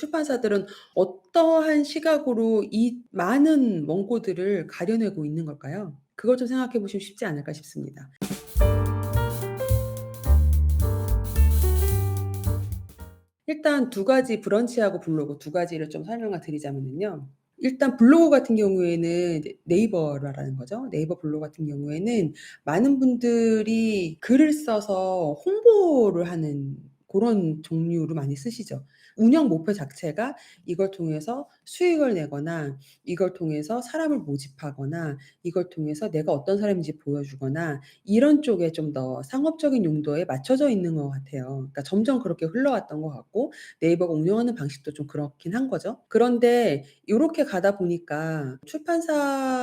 출판사들은 어떠한 시각으로 이 많은 원고들을 가려내고 있는 걸까요? 그걸 좀 생각해 보시면 쉽지 않을까 싶습니다. 일단 두 가지 브런치하고 블로그 두 가지를 좀 설명을 드리자면은요. 일단 블로그 같은 경우에는 이제 네이버라는 거죠. 네이버 블로그 같은 경우에는 많은 분들이 글을 써서 홍보를 하는 고런 종류로 많이 쓰시죠. 운영 목표 자체가 이걸 통해서 수익을 내거나 이걸 통해서 사람을 모집하거나 이걸 통해서 내가 어떤 사람인지 보여주거나 이런 쪽에 좀 더 상업적인 용도에 맞춰져 있는 것 같아요. 그러니까 점점 그렇게 흘러왔던 것 같고 네이버가 운영하는 방식도 좀 그렇긴 한 거죠. 그런데 요렇게 가다 보니까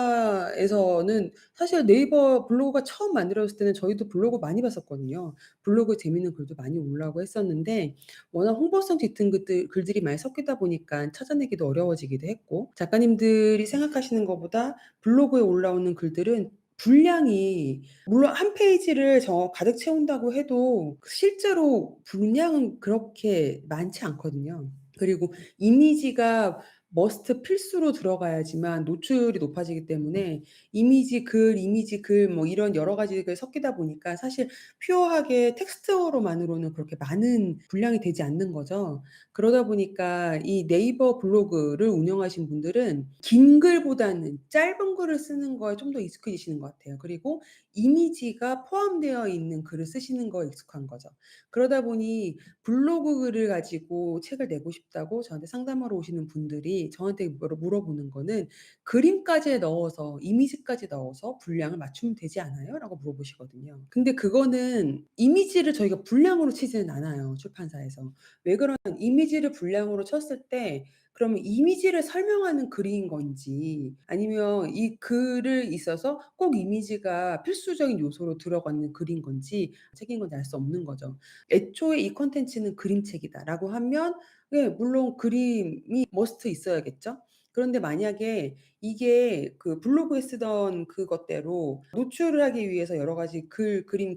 출판사에서는 사실 네이버 블로그가 처음 만들어졌을 때는 저희도 블로그 많이 봤었거든요. 블로그에 재밌는 글도 많이 올라오고 했었는데 워낙 홍보성 짙은 글들이 많이 섞이다 보니까 찾아내기도 어려워지기도 했고 작가님들이 생각하시는 것보다 블로그에 올라오는 글들은 분량이 물론 한 페이지를 가득 채운다고 해도 실제로 분량은 그렇게 많지 않거든요. 그리고 이미지가 머스트 필수로 들어가야지만 노출이 높아지기 때문에 이미지 글 뭐 이런 여러 가지가 섞이다 보니까 사실 퓨어하게 텍스트로만으로는 그렇게 많은 분량이 되지 않는 거죠. 그러다 보니까 이 네이버 블로그를 운영하신 분들은 긴 글보다는 짧은 글을 쓰는 거에 좀 더 익숙해지시는 것 같아요. 그리고 이미지가 포함되어 있는 글을 쓰시는 거에 익숙한 거죠. 그러다 보니 블로그 글을 가지고 책을 내고 싶다고 저한테 상담하러 오시는 분들이 저한테 물어보는 거는 "그림까지 넣어서 이미지까지 넣어서 분량을 맞추면 되지 않아요?" 라고 물어보시거든요. 근데 그거는 이미지를 저희가 분량으로 치지는 않아요, 출판사에서. 왜 그러냐면 이미지를 분량으로 쳤을 때 그러면 이미지를 설명하는 글인 건지 아니면 이 글을 있어서 꼭 이미지가 필수적인 요소로 들어가는 글인 건지 책인 건지 알 수 없는 거죠. 애초에 '이 콘텐츠는 그림책이다.'라고 하면 예 물론 그림이 머스트 있어야겠죠. 그런데 만약에 이게 그 블로그에 쓰던 그것대로 노출을 하기 위해서 여러 가지 그림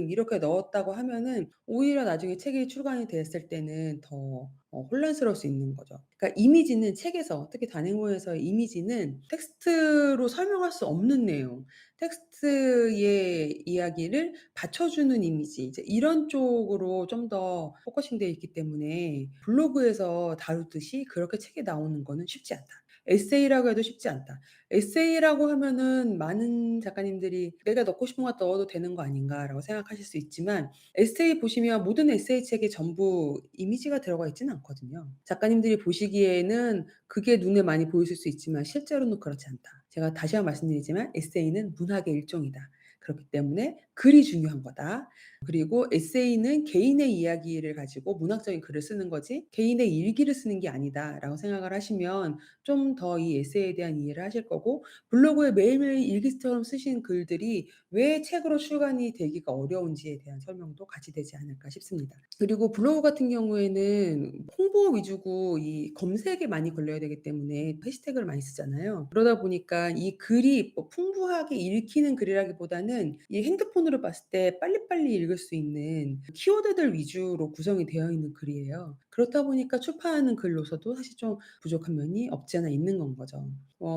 이렇게 넣었다고 하면은 오히려 나중에 책이 출간이 됐을 때는 더 혼란스러울 수 있는 거죠. 그러니까 이미지는 책에서 특히 단행본에서의 이미지는 텍스트로 설명할 수 없는 내용, 텍스트의 이야기를 받쳐주는 이미지 이제 이런 쪽으로 좀 더 포커싱되어 있기 때문에 블로그에서 다루듯이 그렇게 책에 나오는 거는 쉽지 않다. 에세이라고 해도 쉽지 않다. 에세이라고 하면은 많은 작가님들이 '내가 넣고 싶은 거 넣어도 되는 거 아닌가.'라고 생각하실 수 있지만 에세이 보시면 모든 에세이 책에 전부 이미지가 들어가 있지는 않거든요. 작가님들이 보시기에는 그게 눈에 많이 보이실 수 있지만 실제로는 그렇지 않다. 제가 다시 한번 말씀드리지만 에세이는 문학의 일종이다. 그렇기 때문에 글이 중요한 거다. 그리고 에세이는 개인의 이야기를 가지고 문학적인 글을 쓰는 거지 개인의 일기를 쓰는 게 아니다.'라고 생각을 하시면 좀 더 이 에세이에 대한 이해를 하실 거고 블로그에 매일매일 일기처럼 쓰신 글들이 왜 책으로 출간이 되기가 어려운지에 대한 설명도 같이 되지 않을까 싶습니다. 그리고 블로그 같은 경우에는 홍보 위주고 이 검색에 많이 걸려야 되기 때문에 해시태그를 많이 쓰잖아요. 그러다 보니까 이 글이 뭐 풍부하게 읽히는 글이라기보다는 이 핸드폰으로 봤을 때 빨리빨리 읽을 수 있는 키워드들 위주로 구성이 되어 있는 글이에요. 그렇다 보니까 출판하는 글로서도 사실 좀 부족한 면이 없지 않아 있는 건 거죠.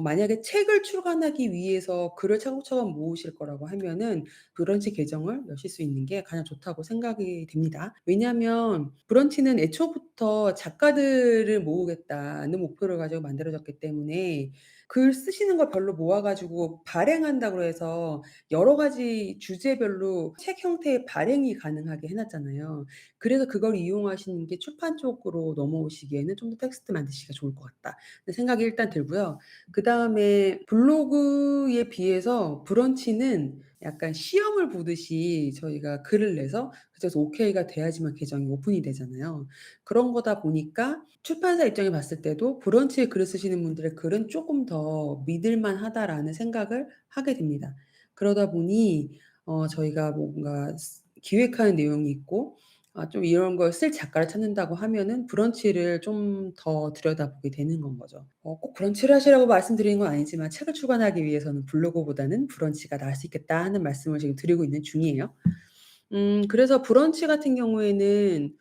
만약에 책을 출간하기 위해서 글을 차곡차곡 모으실 거라고 하면은 브런치 계정을 여실 수 있는 게 가장 좋다고 생각이 됩니다. 왜냐하면 브런치는 애초부터 '작가들을 모으겠다.'는 목표를 가지고 만들어졌기 때문에 글 쓰시는 걸 별로 모아 가지고 발행한다고 해서 여러 가지 주제별로 책 형태의 발행이 가능하게 해 놨잖아요. 그래서 그걸 이용하시는 게 '출판 쪽으로 넘어오시기에는 좀 더 텍스트 만드시기가 좋을 것 같다.' 생각이 일단 들고요. 그다음에 블로그에 비해서 브런치는 약간 시험을 보듯이 저희가 글을 내서 그래서 오케이가 돼야지만 계정이 오픈이 되잖아요. 그런 거다 보니까 출판사 입장에 봤을 때도 '브런치에 글을 쓰시는 분들의 글은 쪼끔 더 믿을 만하다.'라는 생각을 하게 됩니다. 그러다 보니 저희가 뭔가 기획하는 내용이 있고 좀 이런 걸 쓸 작가를 찾는다고 하면은 브런치를 좀 더 들여다보게 되는 건 거죠. 꼭 브런치를 하시라고 말씀드리는 건 아니지만 책을 출간하기 위해서는 블로그보다는 브런치가 나을 수 있겠다 하는 말씀을 지금 드리고 있는 중이에요. 그래서 브런치 같은 경우에는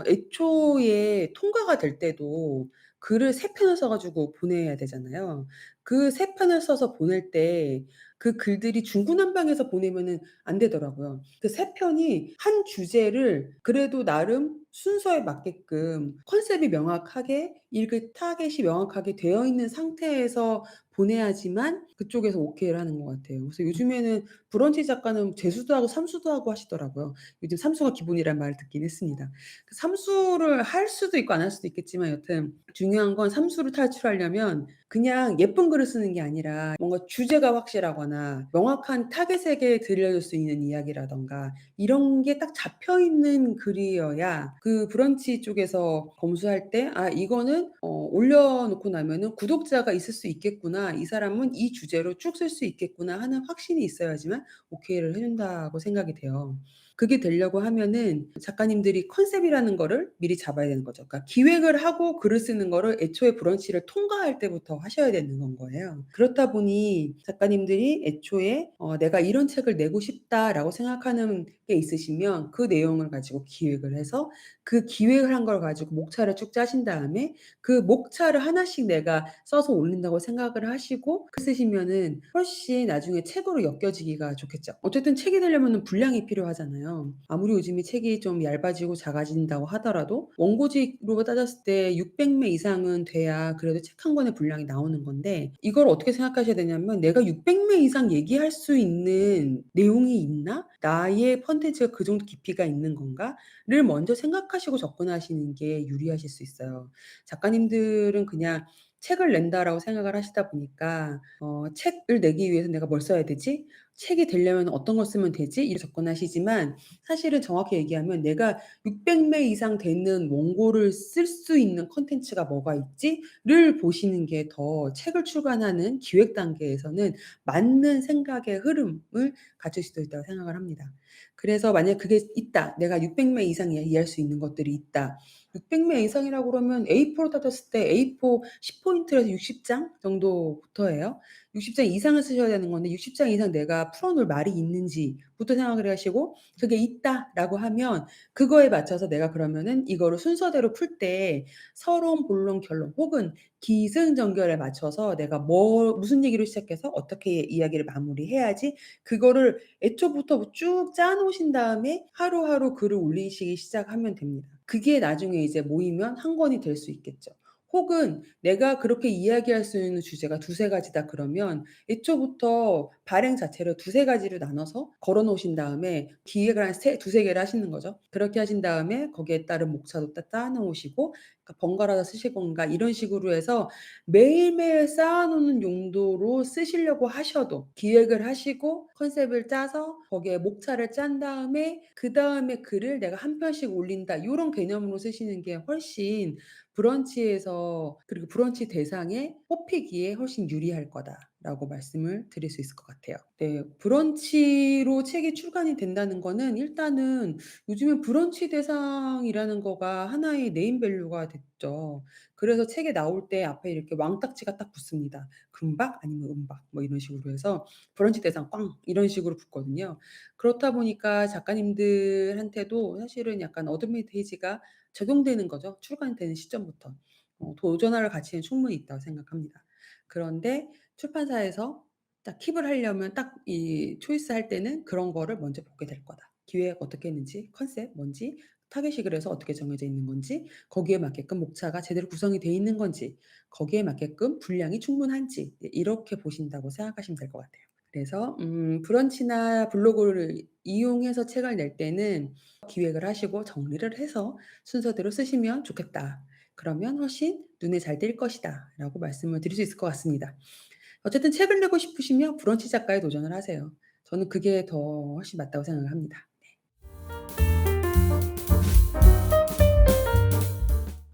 애초에 통과가 될 때도 글을 3 편을 써 가지고 보내야 되잖아요. 그 3 편을 써서 보낼 때 그 글들이 중구난방해서 보내면은 안 되더라고요. 그 3 편이 한 주제를 그래도 나름 순서에 맞게끔 컨셉이 명확하게 읽을 타겟이 명확하게 되어 있는 상태에서 보내야지만 그쪽에서 오케이를 하는 것 같아요. 그래서 요즘에는 브런치 작가는 재수도 하고 삼수도 하고 하시더라고요. 요즘 삼수가 기본이란 말을 듣긴 했습니다. 그 삼수를 할 수도 있고 안 할 수도 있겠지만 여튼 중요한 건 삼수를 탈출하려면 그냥 예쁜 글을 쓰는 게 아니라 뭔가 주제가 확실하거나 명확한 타겟에게 들려줄 수 있는 이야기라든가 이런 게 딱 잡혀 있는 글이어야 그 브런치 쪽에서 검수할 때 '아 이거는 올려 놓고 나면은 구독자가 있을 수 있겠구나. 이 사람은 이 주제로 쭉 쓸 수 있겠구나.' 하는 확신이 있어야지만 오케이를 해 준다고 생각이 돼요. 그게 되려고 하면은 작가님들이 컨셉이라는 거를 미리 잡아야 되는 거죠. 그러니까 기획을 하고 글을 쓰는 거를 애초에 브런치를 통과할 때부터 하셔야 되는 건 거예요. 그렇다 보니 작가님들이 애초에 '내가 이런 책을 내고 싶다.'라고 생각하는 게 있으시면 그 내용을 가지고 기획을 해서 그 기획을 한 걸 가지고 목차를 쭉 짜신 다음에 그 목차를 하나씩 내가 써서 올린다고 생각을 하시고 글 쓰시면은 훨씬 나중에 책으로 엮여지기가 좋겠죠. 어쨌든 책이 되려면은 분량이 필요하잖아요. 아무리 요즘에 책이 좀 얇아지고 작아진다고 하더라도 원고지로 따졌을 때 600매 이상은 돼야 그래도 책 한 권의 분량이 나오는 건데 이걸 어떻게 생각하셔야 되냐면 '내가 600매 이상 얘기할 수 있는 내용이 있나? 나의 콘텐츠가 그 정도 깊이가 있는 건가?'를 먼저 생각하시고 접근하시는 게 유리하실 수 있어요. 작가님들은 그냥 '책을 낸다.'라고 생각을 하시다 보니까 '책을 내기 위해서 내가 뭘 써야 되지? 책이 되려면 어떤 걸 쓰면 되지?' 이렇게 접근하시지만 사실은 정확히 얘기하면 '내가 600매 이상 되는 원고를 쓸 수 있는 콘텐츠가 뭐가 있지?'를 보시는 게 더 책을 출간하는 기획 단계에서는 맞는 생각의 흐름을 가질 수도 있다고 생각을 합니다. 그래서 만약 그게 있다. 내가 600매 이상 얘기할 수 있는 것들이 있다. 600매 이상이라고 그러면 A4로 따졌을 때 A4 10 포인트에서 60장 정도부터예요. 60장 이상을 쓰셔야 되는 건데 60장 이상 내가 풀어 놓을 말이 있는지부터 생각을 하시고 그게 있다라고 하면 그거에 맞춰서 내가 그러면은 이거를 순서대로 풀 때 서론, 본론, 결론 혹은 기승전결에 맞춰서 내가 무슨 얘기로 시작해서 어떻게 이야기를 마무리해야지 그거를 애초부터 쭉 짜 놓으신 다음에 하루하루 글을 올리시기 시작하면 됩니다. 그게 나중에 이제 모이면 한 권이 될 수 있겠죠. 혹은 내가 그렇게 이야기할 수 있는 주제가 두세 가지다 그러면 애초부터 발행 자체를 두세 가지로 나눠서 걸어 놓으신 다음에 기획을 한 두세 개를 하시는 거죠. 그렇게 하신 다음에 거기에 따른 목차도 딱 짜 놓으시고 그러니까 번갈아서 쓰시건가 이런 식으로 해서 매일매일 쌓아 놓는 용도로 쓰시려고 하셔도 기획을 하시고 컨셉을 짜서 거기에 목차를 짠 다음에 그다음에 글을 '내가 한 편씩 올린다.' 요런 개념으로 쓰시는 게 훨씬 브런치에서 그리고 브런치 대상에 뽑히기에 훨씬 유리할 거다라고 말씀을 드릴 수 있을 것 같아요. 네. 브런치로 책이 출간이 된다는 거는 일단은 요즘엔 브런치 대상이라는 거가 하나의 네임 밸류가 됐죠. 그래서 책에 나올 때 앞에 이렇게 왕딱지가 딱 붙습니다. 금박 아니면 은박 뭐 이런 식으로 해서 브런치 대상 꽝 이런 식으로 붙거든요. 그렇다 보니까 작가님들한테도 사실은 약간 어드밴티지가 적용되는 거죠, 출간되는 시점부터. 도전할 가치는 충분히 있다고 생각합니다. 그런데 출판사에서 딱 킵을 하려면 딱 이 초이스할 때는 그런 거를 먼저 보게 될 거다. 기획 어떻게 했는지, 컨셉 뭔지, 타겟이 그래서 어떻게 정해져 있는 건지, 거기에 맞게끔 목차가 제대로 구성이 돼 있는 건지, 거기에 맞게끔 분량이 충분한지 이렇게 보신다고 생각하시면 될 것 같아요. 그래서 브런치나 블로그를 이용해서 책을 낼 때는 기획을 하시고 정리를 해서 순서대로 쓰시면 좋겠다. 그러면 훨씬 눈에 잘 띌 것이다라고 말씀을 드릴 수 있을 것 같습니다. 어쨌든 책을 내고 싶으시면 브런치 작가에 도전을 하세요. 저는 그게 더 훨씬 맞다고 생각을 합니다.